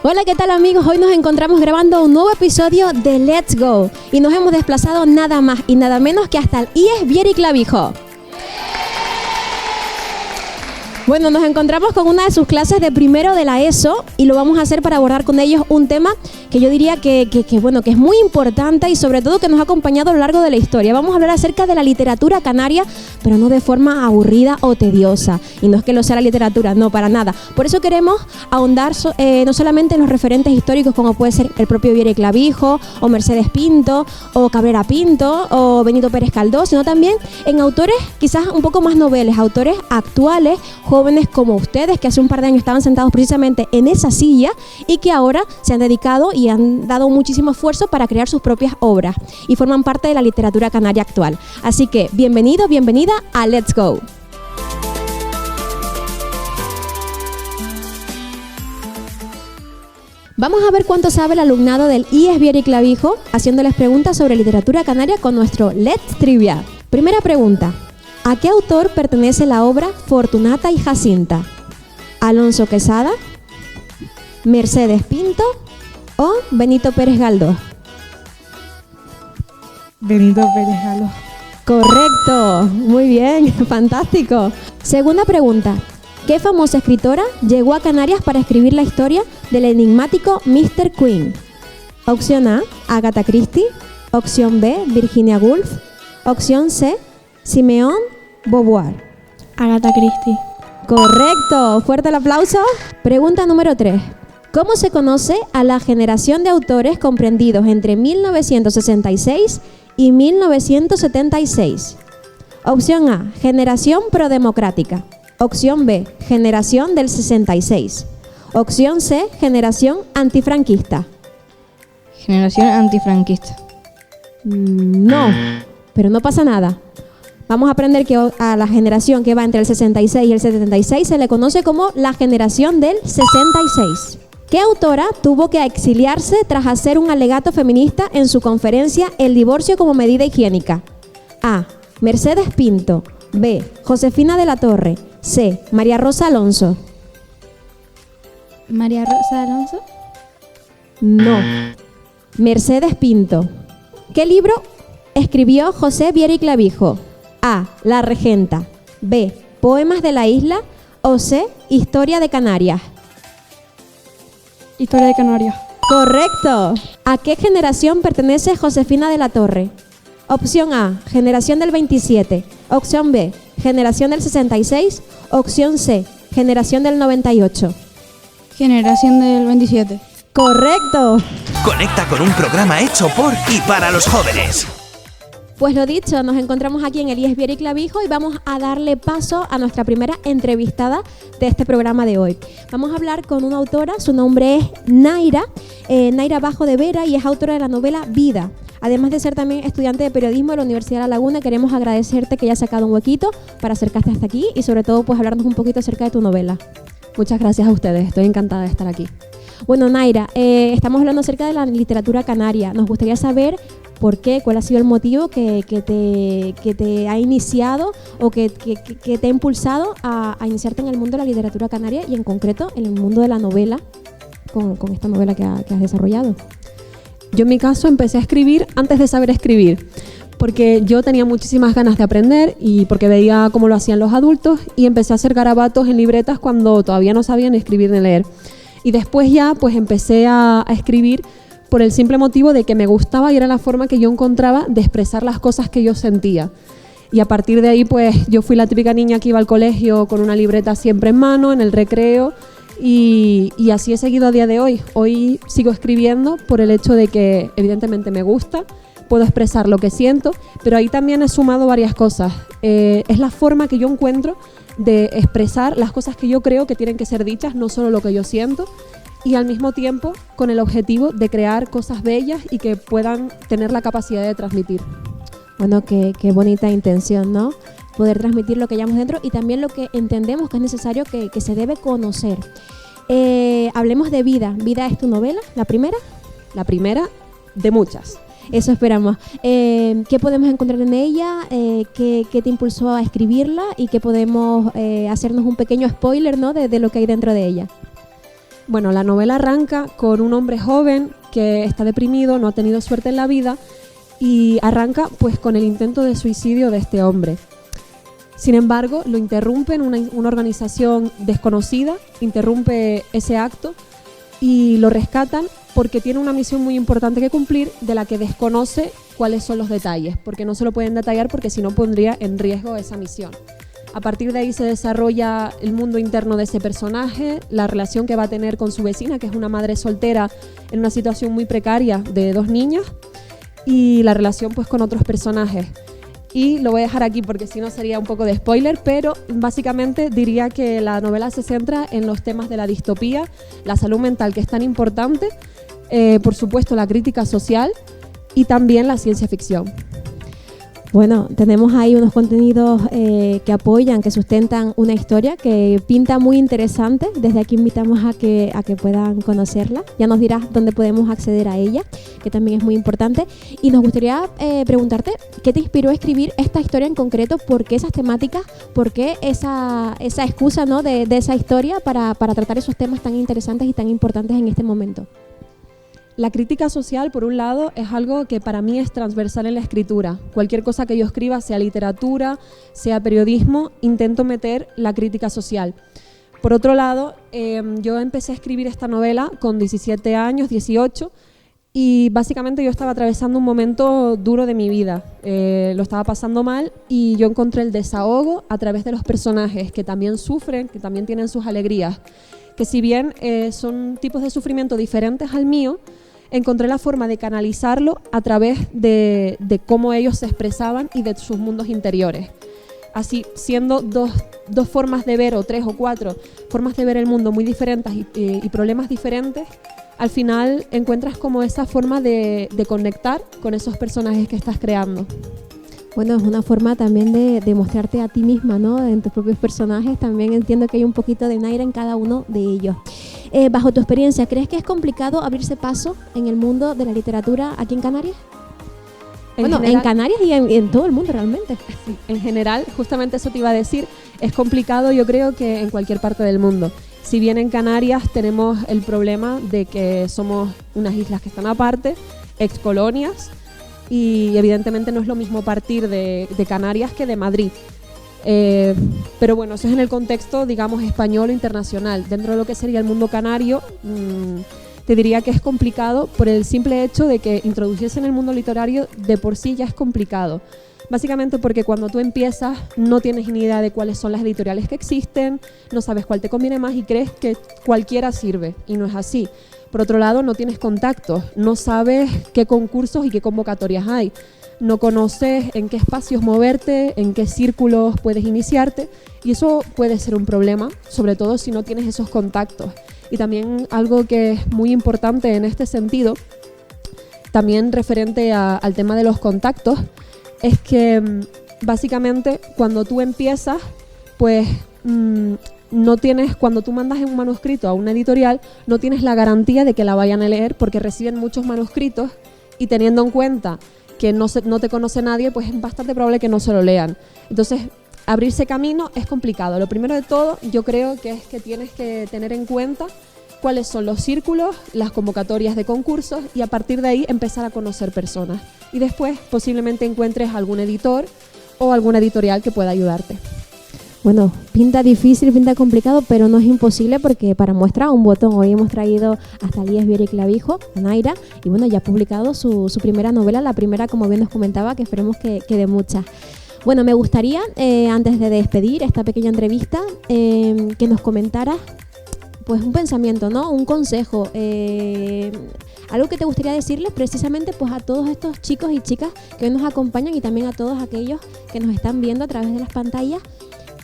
Hola, ¿qué tal amigos? Hoy nos encontramos grabando un nuevo episodio de Let's Go y nos hemos desplazado nada más y nada menos que hasta el IES Viera y Clavijo. Bueno, nos encontramos con una de sus clases de primero de la ESO y lo vamos a hacer para abordar con ellos un tema que yo diría que es muy importante y sobre todo que nos ha acompañado a lo largo de la historia. Vamos a hablar acerca de la literatura canaria, pero no de forma aburrida o tediosa. Y no es que lo sea la literatura, no, para nada. Por eso queremos ahondar no solamente en los referentes históricos como puede ser el propio Viera y Clavijo, o Mercedes Pinto, o Cabrera Pinto, o Benito Pérez Galdós, sino también en autores quizás un poco más noveles, autores actuales, jóvenes como ustedes que hace un par de años estaban sentados precisamente en esa silla y que ahora se han dedicado y han dado muchísimo esfuerzo para crear sus propias obras y forman parte de la literatura canaria actual. Así que bienvenido, bienvenida a Let's Go. Vamos a ver cuánto sabe el alumnado del IES Viera y Clavijo haciéndoles preguntas sobre literatura canaria con nuestro Let's Trivia. Primera pregunta. ¿A qué autor pertenece la obra Fortunata y Jacinta? ¿Alonso Quesada, Mercedes Pinto o Benito Pérez Galdós? Benito Pérez Galdós. Correcto, muy bien, fantástico. Segunda pregunta. ¿Qué famosa escritora llegó a Canarias para escribir la historia del enigmático Mr. Queen? Opción A, Agatha Christie. Opción B, Virginia Woolf. Opción C, Simeón Beauvoir. Agatha Christie. Correcto, fuerte el aplauso. Pregunta número 3. ¿Cómo se conoce a la generación de autores comprendidos entre 1966 y 1976? Opción A, generación prodemocrática. Opción B, generación del 66. Opción C, generación antifranquista. Generación antifranquista. No, pero no pasa nada. Vamos a aprender que a la generación que va entre el 66 y el 76 se le conoce como la generación del 66. ¿Qué autora tuvo que exiliarse tras hacer un alegato feminista en su conferencia El divorcio como medida higiénica? A, Mercedes Pinto. B, Josefina de la Torre. C, María Rosa Alonso. ¿María Rosa Alonso? No, Mercedes Pinto. ¿Qué libro escribió José Viera y Clavijo? A, La Regenta. B, Poemas de la Isla. O C, Historia de Canarias. Historia de Canarias. Correcto. ¿A qué generación pertenece Josefina de la Torre? Opción A, generación del 27. Opción B, generación del 66. Opción C, generación del 98. Generación del 27. Correcto. Conecta con un programa hecho por y para los jóvenes. Pues lo dicho, nos encontramos aquí en el IES Viera y Clavijo y vamos a darle paso a nuestra primera entrevistada de este programa de hoy. Vamos a hablar con una autora, su nombre es Naira Bajo de Vera y es autora de la novela Vida. Además de ser también estudiante de periodismo de la Universidad de La Laguna, queremos agradecerte que hayas sacado un huequito para acercarte hasta aquí y sobre todo pues hablarnos un poquito acerca de tu novela. Muchas gracias a ustedes, estoy encantada de estar aquí. Bueno, Naira, estamos hablando acerca de la literatura canaria. Nos gustaría saber por qué, cuál ha sido el motivo que te ha iniciado o que te ha impulsado a iniciarte en el mundo de la literatura canaria y en concreto en el mundo de la novela con esta novela que has desarrollado. Yo en mi caso empecé a escribir antes de saber escribir, porque yo tenía muchísimas ganas de aprender y porque veía cómo lo hacían los adultos y empecé a hacer garabatos en libretas cuando todavía no sabía ni escribir ni leer. Y después ya pues empecé a escribir por el simple motivo de que me gustaba y era la forma que yo encontraba de expresar las cosas que yo sentía. Y a partir de ahí pues yo fui la típica niña que iba al colegio con una libreta siempre en mano, en el recreo, y así he seguido a día de hoy. Hoy sigo escribiendo por el hecho de que evidentemente me gusta, puedo expresar lo que siento, pero ahí también he sumado varias cosas. Es la forma que yo encuentro de expresar las cosas que yo creo que tienen que ser dichas, no solo lo que yo siento, y al mismo tiempo con el objetivo de crear cosas bellas y que puedan tener la capacidad de transmitir. Bueno, qué bonita intención, ¿no? Poder transmitir lo que llevamos dentro y también lo que entendemos que es necesario que se debe conocer. Hablemos de Vida. ¿Vida es tu novela? ¿La primera? La primera de muchas. Eso esperamos. ¿Qué podemos encontrar en ella? ¿Qué te impulsó a escribirla? ¿Y qué podemos hacernos un pequeño spoiler, ¿no? de lo que hay dentro de ella? Bueno, la novela arranca con un hombre joven que está deprimido, no ha tenido suerte en la vida y arranca pues con el intento de suicidio de este hombre. Sin embargo, lo interrumpen una organización desconocida, interrumpe ese acto y lo rescatan porque tiene una misión muy importante que cumplir de la que desconoce cuáles son los detalles, porque no se lo pueden detallar porque si no pondría en riesgo esa misión. A partir de ahí se desarrolla el mundo interno de ese personaje, la relación que va a tener con su vecina, que es una madre soltera en una situación muy precaria de 2 niñas, y la relación pues con otros personajes. Y lo voy a dejar aquí porque si no sería un poco de spoiler, pero básicamente diría que la novela se centra en los temas de la distopía, la salud mental, que es tan importante, por supuesto la crítica social y también la ciencia ficción. Bueno, tenemos ahí unos contenidos que apoyan, que sustentan una historia que pinta muy interesante. Desde aquí invitamos a que puedan conocerla. Ya nos dirás dónde podemos acceder a ella, que también es muy importante. Y nos gustaría preguntarte, ¿qué te inspiró a escribir esta historia en concreto? ¿Por qué esas temáticas? ¿Por qué esa excusa, ¿no? de esa historia para tratar esos temas tan interesantes y tan importantes en este momento? La crítica social, por un lado, es algo que para mí es transversal en la escritura. Cualquier cosa que yo escriba, sea literatura, sea periodismo, intento meter la crítica social. Por otro lado, yo empecé a escribir esta novela con 17 años, 18, y básicamente yo estaba atravesando un momento duro de mi vida. Lo estaba pasando mal y yo encontré el desahogo a través de los personajes que también sufren, que también tienen sus alegrías, que si bien son tipos de sufrimiento diferentes al mío, encontré la forma de canalizarlo a través de cómo ellos se expresaban y de sus mundos interiores. Así, siendo dos formas de ver, o 3 o 4 formas de ver el mundo muy diferentes y problemas diferentes, al final encuentras como esa forma de conectar con esos personajes que estás creando. Bueno, es una forma también de mostrarte a ti misma, ¿no? En tus propios personajes. También entiendo que hay un poquito de Naira en cada uno de ellos. Bajo tu experiencia, ¿crees que es complicado abrirse paso en el mundo de la literatura aquí en Canarias? En Canarias y en todo el mundo realmente. Sí, en general, justamente eso te iba a decir, es complicado yo creo que en cualquier parte del mundo. Si bien en Canarias tenemos el problema de que somos unas islas que están aparte, excolonias, y evidentemente no es lo mismo partir de Canarias que de Madrid. Pero bueno, eso es en el contexto, digamos, español o internacional. Dentro de lo que sería el mundo canario, te diría que es complicado por el simple hecho de que introducirse en el mundo literario de por sí ya es complicado. Básicamente porque cuando tú empiezas no tienes ni idea de cuáles son las editoriales que existen, no sabes cuál te conviene más y crees que cualquiera sirve, y no es así. Por otro lado, no tienes contactos, no sabes qué concursos y qué convocatorias hay, no conoces en qué espacios moverte, en qué círculos puedes iniciarte, y eso puede ser un problema, sobre todo si no tienes esos contactos. Y también algo que es muy importante en este sentido, también referente al tema de los contactos, es que básicamente cuando tú empiezas, pues no tienes, cuando tú mandas un manuscrito a una editorial, no tienes la garantía de que la vayan a leer porque reciben muchos manuscritos y teniendo en cuenta que no te conoce nadie, pues es bastante probable que no se lo lean. Entonces, abrirse camino es complicado. Lo primero de todo, yo creo que es que tienes que tener en cuenta cuáles son los círculos, las convocatorias de concursos y a partir de ahí empezar a conocer personas. Y después posiblemente encuentres algún editor o alguna editorial que pueda ayudarte. Bueno, pinta difícil, pinta complicado, pero no es imposible porque para muestra un botón. Hoy hemos traído hasta Elías Viera y Clavijo, a Naira, y bueno, ya ha publicado su primera novela, la primera, como bien nos comentaba, que esperemos que de muchas. Bueno, me gustaría, antes de despedir esta pequeña entrevista, que nos comentaras pues un pensamiento, ¿no? Un consejo, algo que te gustaría decirles precisamente pues a todos estos chicos y chicas que hoy nos acompañan y también a todos aquellos que nos están viendo a través de las pantallas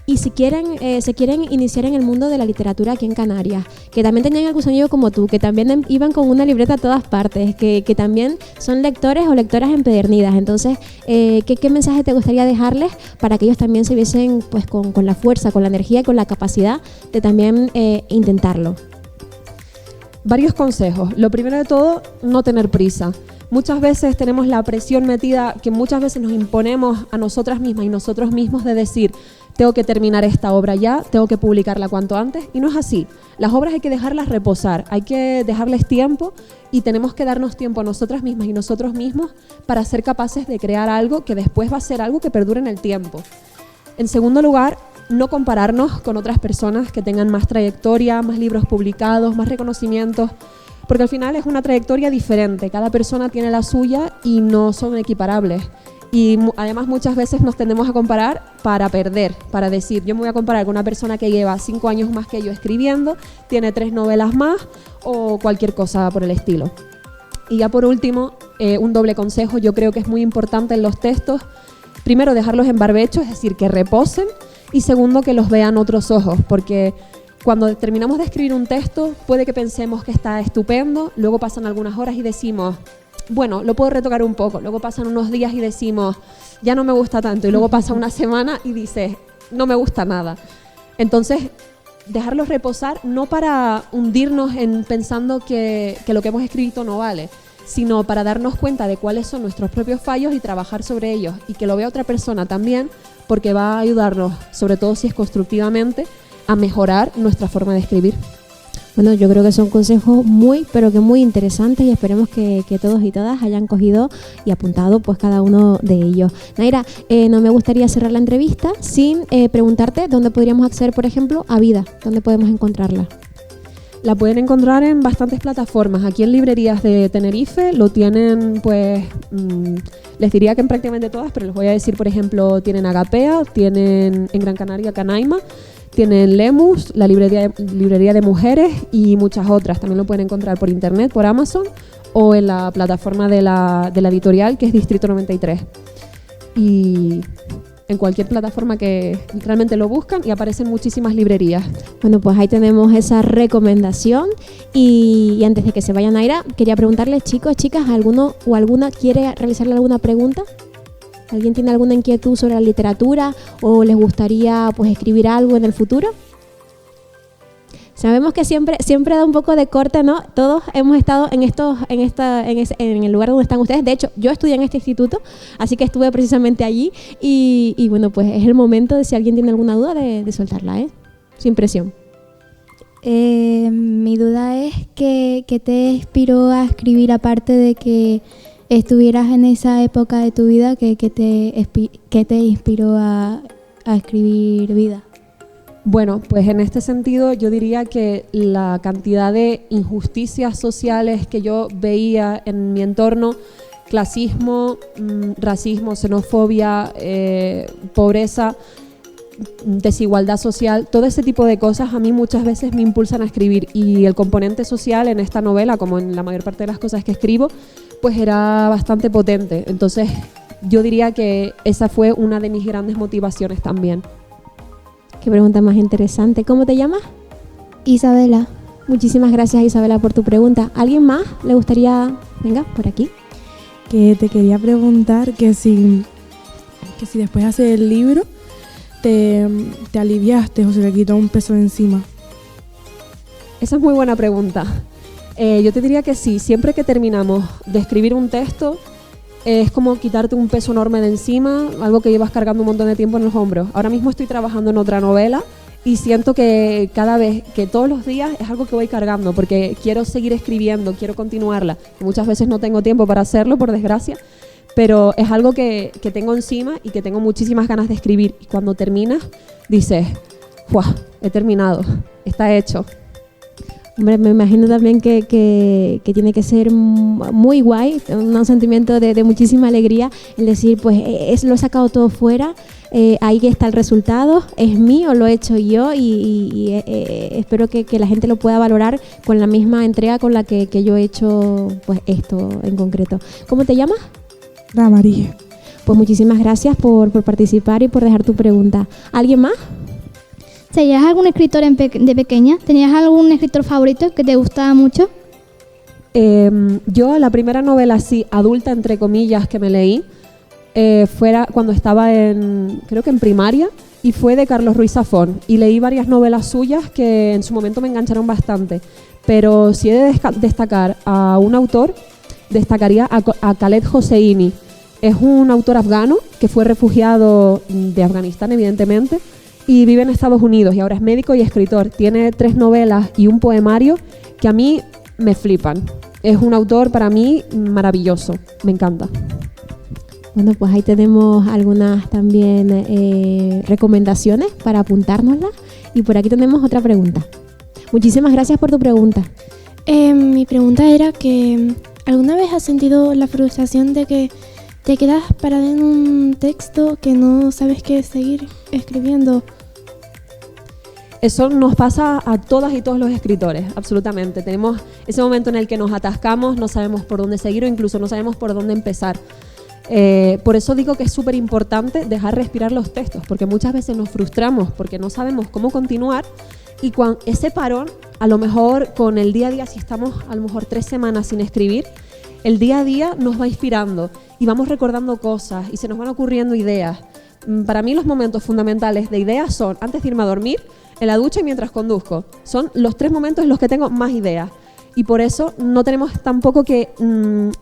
y si quieren, se quieren iniciar en el mundo de la literatura aquí en Canarias, que también tenían algún sueño como tú, que también iban con una libreta a todas partes, que también son lectores o lectoras empedernidas. Entonces, ¿qué mensaje te gustaría dejarles para que ellos también se viesen pues con la fuerza, con la energía y con la capacidad de también intentarlo? Varios consejos. Lo primero de todo, no tener prisa. Muchas veces tenemos la presión metida que muchas veces nos imponemos a nosotras mismas y nosotros mismos de decir, tengo que terminar esta obra ya, tengo que publicarla cuanto antes, y no es así. Las obras hay que dejarlas reposar, hay que dejarles tiempo y tenemos que darnos tiempo a nosotras mismas y nosotros mismos para ser capaces de crear algo que después va a ser algo que perdure en el tiempo. En segundo lugar, no compararnos con otras personas que tengan más trayectoria, más libros publicados, más reconocimientos, porque al final es una trayectoria diferente, cada persona tiene la suya y no son equiparables. Y además muchas veces nos tendemos a comparar para perder, para decir, yo me voy a comparar con una persona que lleva 5 años más que yo escribiendo, tiene 3 novelas más o cualquier cosa por el estilo. Y ya por último, un doble consejo, yo creo que es muy importante en los textos. Primero, dejarlos en barbecho, es decir, que reposen, y segundo, que los vean otros ojos, porque cuando terminamos de escribir un texto, puede que pensemos que está estupendo, luego pasan algunas horas y decimos, bueno, lo puedo retocar un poco, luego pasan unos días y decimos, ya no me gusta tanto, y luego pasa una semana y dices, no me gusta nada. Entonces, dejarlos reposar no para hundirnos en pensando que lo que hemos escrito no vale, sino para darnos cuenta de cuáles son nuestros propios fallos y trabajar sobre ellos, y que lo vea otra persona también, porque va a ayudarnos, sobre todo si es constructivamente, a mejorar nuestra forma de escribir. Bueno, yo creo que son consejos muy, pero que muy interesantes, y esperemos que todos y todas hayan cogido y apuntado pues cada uno de ellos. Naira, no me gustaría cerrar la entrevista sin preguntarte dónde podríamos acceder, por ejemplo, a Vida, dónde podemos encontrarla. La pueden encontrar en bastantes plataformas. Aquí en librerías de Tenerife lo tienen, pues, les diría que en prácticamente todas, pero les voy a decir, por ejemplo, tienen Agapea, tienen en Gran Canaria Canaima, tienen Lemus, la librería de mujeres y muchas otras. También lo pueden encontrar por internet, por Amazon o en la plataforma de la editorial, que es Distrito 93. Y en cualquier plataforma que realmente lo buscan, y aparecen muchísimas librerías. Bueno, pues ahí tenemos esa recomendación, y antes de que se vaya Naira, quería preguntarles, chicos, chicas, ¿alguno o alguna quiere realizarle alguna pregunta? ¿Alguien tiene alguna inquietud sobre la literatura o les gustaría pues escribir algo en el futuro? Sabemos que siempre da un poco de corte, ¿no? Todos hemos estado en el lugar donde están ustedes. De hecho, yo estudié en este instituto, así que estuve precisamente allí. Y bueno, pues es el momento de, si alguien tiene alguna duda, de soltarla, ¿eh? Sin presión. Mi duda es ¿qué te inspiró a escribir, aparte de que estuvieras en esa época de tu vida, que te inspiró a escribir Vida? Bueno, pues en este sentido yo diría que la cantidad de injusticias sociales que yo veía en mi entorno, clasismo, racismo, xenofobia, pobreza, desigualdad social, todo ese tipo de cosas a mí muchas veces me impulsan a escribir, y el componente social en esta novela, como en la mayor parte de las cosas que escribo, pues era bastante potente. Entonces yo diría que esa fue una de mis grandes motivaciones también. Qué pregunta más interesante. ¿Cómo te llamas? Isabela. Muchísimas gracias, Isabela, por tu pregunta. ¿Alguien más le gustaría? Venga, por aquí. Que te quería preguntar que si después de hacer el libro te aliviaste o se te quitó un peso de encima. Esa es muy buena pregunta. Yo te diría que sí. Siempre que terminamos de escribir un texto, es como quitarte un peso enorme de encima, algo que llevas cargando un montón de tiempo en los hombros. Ahora mismo estoy trabajando en otra novela y siento que cada vez, que todos los días es algo que voy cargando, porque quiero seguir escribiendo, quiero continuarla. Muchas veces no tengo tiempo para hacerlo, por desgracia, pero es algo que tengo encima y que tengo muchísimas ganas de escribir. Y cuando terminas, dices, ¡guau! He terminado, está hecho. Hombre, me imagino también que tiene que ser muy guay, un sentimiento de muchísima alegría, el decir, pues lo he sacado todo fuera, ahí está el resultado, es mío, lo he hecho yo, y espero que la gente lo pueda valorar con la misma entrega con la que yo he hecho pues esto en concreto. ¿Cómo te llamas? María. Pues muchísimas gracias por participar y por dejar tu pregunta. ¿Alguien más? ¿Seguías algún escritor de pequeña? ¿Tenías algún escritor favorito que te gustaba mucho? Yo la primera novela así adulta, entre comillas, que me leí fuera cuando estaba creo que en primaria, y fue de Carlos Ruiz Zafón, y leí varias novelas suyas que en su momento me engancharon bastante, pero si he de destacar a un autor, destacaría a Khaled Hosseini. Es un autor afgano que fue refugiado de Afganistán, evidentemente, y vive en Estados Unidos y ahora es médico y escritor. Tiene 3 novelas y un poemario que a mí me flipan. Es un autor para mí maravilloso, me encanta. Bueno, pues ahí tenemos algunas también recomendaciones para apuntárnoslas. Y por aquí tenemos otra pregunta. Muchísimas gracias por tu pregunta. Mi pregunta era que ¿alguna vez has sentido la frustración de que te quedas parado en un texto que no sabes qué seguir escribiendo? Eso nos pasa a todas y todos los escritores, absolutamente. Tenemos ese momento en el que nos atascamos, no sabemos por dónde seguir o incluso no sabemos por dónde empezar. Por eso digo que es súper importante dejar respirar los textos, porque muchas veces nos frustramos porque no sabemos cómo continuar y cuando ese parón, a lo mejor con el día a día, si estamos a lo mejor 3 semanas sin escribir, el día a día nos va inspirando y vamos recordando cosas y se nos van ocurriendo ideas. Para mí los momentos fundamentales de ideas son antes de irme a dormir, en la ducha y mientras conduzco. Son los 3 momentos en los que tengo más ideas. Y por eso no tenemos tampoco que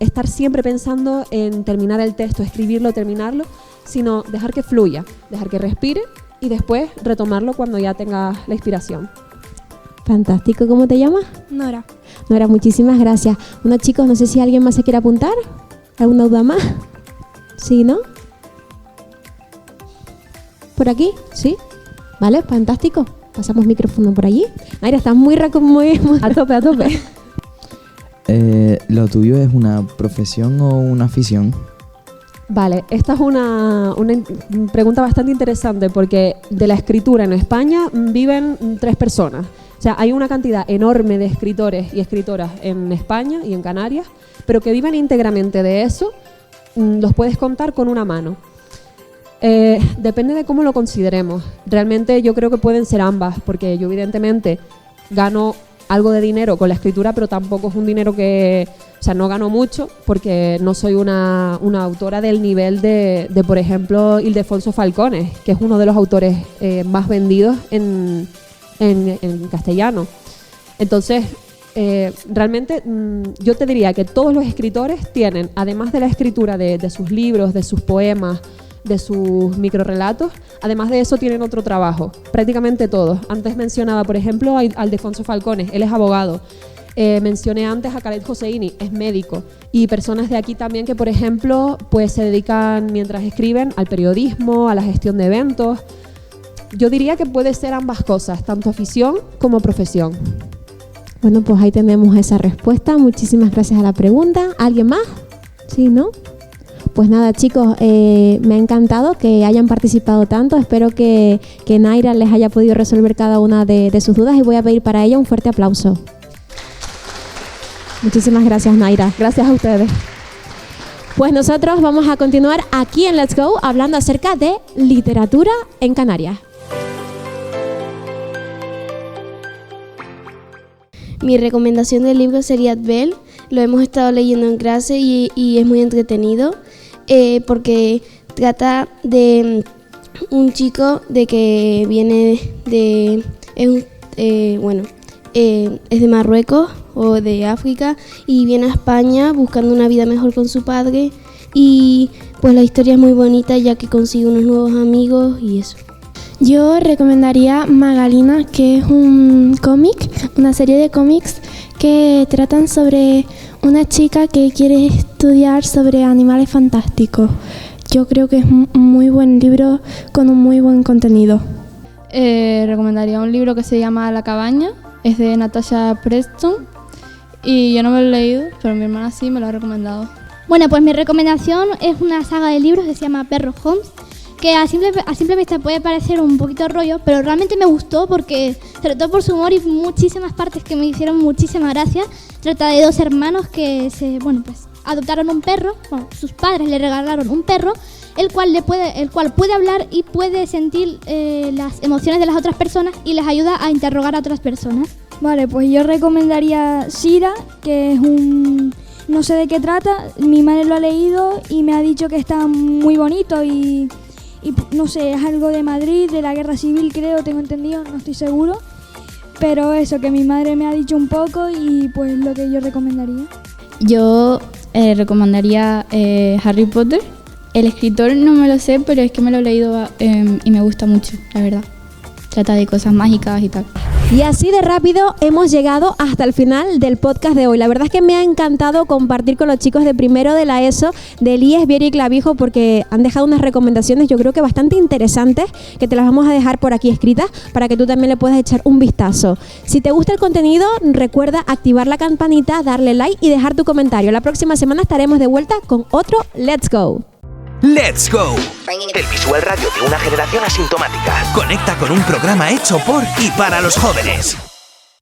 estar siempre pensando en terminar el texto, escribirlo, terminarlo, sino dejar que fluya, dejar que respire y después retomarlo cuando ya tengas la inspiración. Fantástico. ¿Cómo te llamas? Nora. Nora, muchísimas gracias. Bueno, chicos, no sé si alguien más se quiere apuntar. ¿Alguna duda más? ¿Sí, no? ¿Por aquí? ¿Sí? Vale, fantástico. Pasamos micrófono por allí. Naira, estás muy a tope, a tope. ¿Lo tuyo es una profesión o una afición? Vale, esta es una pregunta bastante interesante porque de la escritura en España viven 3 personas. O sea, hay una cantidad enorme de escritores y escritoras en España y en Canarias, pero que viven íntegramente de eso, los puedes contar con una mano. Depende de cómo lo consideremos. Realmente yo creo que pueden ser ambas, porque yo evidentemente gano algo de dinero con la escritura, pero tampoco es un dinero que... O sea, no gano mucho porque no soy una autora del nivel de, por ejemplo, Ildefonso Falcones, que es uno de los autores más vendidos en castellano. Entonces, realmente yo te diría que todos los escritores tienen, además de la escritura de sus libros, de sus poemas, de sus microrrelatos, además de eso tienen otro trabajo, prácticamente todos. Antes mencionaba, por ejemplo, a Ildefonso Falcones, él es abogado. Mencioné antes a Khaled Hosseini, es médico, y personas de aquí también que, por ejemplo, pues se dedican mientras escriben al periodismo, a la gestión de eventos. Yo diría que puede ser ambas cosas, tanto afición como profesión. Bueno, pues ahí tenemos esa respuesta. Muchísimas gracias a la pregunta. ¿Alguien más? ¿Sí, no? Pues nada, chicos, me ha encantado que hayan participado tanto. Espero que Naira les haya podido resolver cada una de sus dudas y voy a pedir para ella un fuerte aplauso. Muchísimas gracias, Naira. Gracias a ustedes. Pues nosotros vamos a continuar aquí en Let's Go hablando acerca de literatura en Canarias. Mi recomendación del libro sería Adbel. Lo hemos estado leyendo en clase y es muy entretenido porque trata de un chico de que viene de... es de Marruecos o de África y viene a España buscando una vida mejor con su padre y pues la historia es muy bonita ya que consigue unos nuevos amigos y eso. Yo recomendaría Magalina, que es un cómic, una serie de cómics que tratan sobre una chica que quiere estudiar sobre animales fantásticos. Yo creo que es un muy buen libro con un muy buen contenido. Recomendaría un libro que se llama La cabaña, es de Natasha Preston y yo no me lo he leído, pero mi hermana sí me lo ha recomendado. Bueno, pues mi recomendación es una saga de libros que se llama Sherlock Holmes, que a simple vista puede parecer un poquito rollo, pero realmente me gustó porque, sobre todo por su humor y muchísimas partes que me hicieron muchísimas gracias. Trata de 2 hermanos que adoptaron un perro, sus padres le regalaron un perro, el cual puede hablar y puede sentir las emociones de las otras personas y les ayuda a interrogar a otras personas. Vale, pues yo recomendaría Shira, que es no sé de qué trata, mi madre lo ha leído y me ha dicho que está muy bonito y no sé, es algo de Madrid, de la guerra civil creo, tengo entendido, no estoy seguro, pero eso, que mi madre me ha dicho un poco y pues lo que yo recomendaría. Yo recomendaría Harry Potter. El escritor no me lo sé, pero es que me lo he leído y me gusta mucho, la verdad. trata de cosas mágicas y tal. Y así de rápido hemos llegado hasta el final del podcast de hoy. La verdad es que me ha encantado compartir con los chicos de primero de la ESO, del IES Viera y Clavijo, porque han dejado unas recomendaciones yo creo que bastante interesantes, que te las vamos a dejar por aquí escritas para que tú también le puedas echar un vistazo. Si te gusta el contenido, recuerda activar la campanita, darle like y dejar tu comentario. La próxima semana estaremos de vuelta con otro Let's Go. Let's Go, el visual radio de una generación asintomática. Conecta con un programa hecho por y para los jóvenes.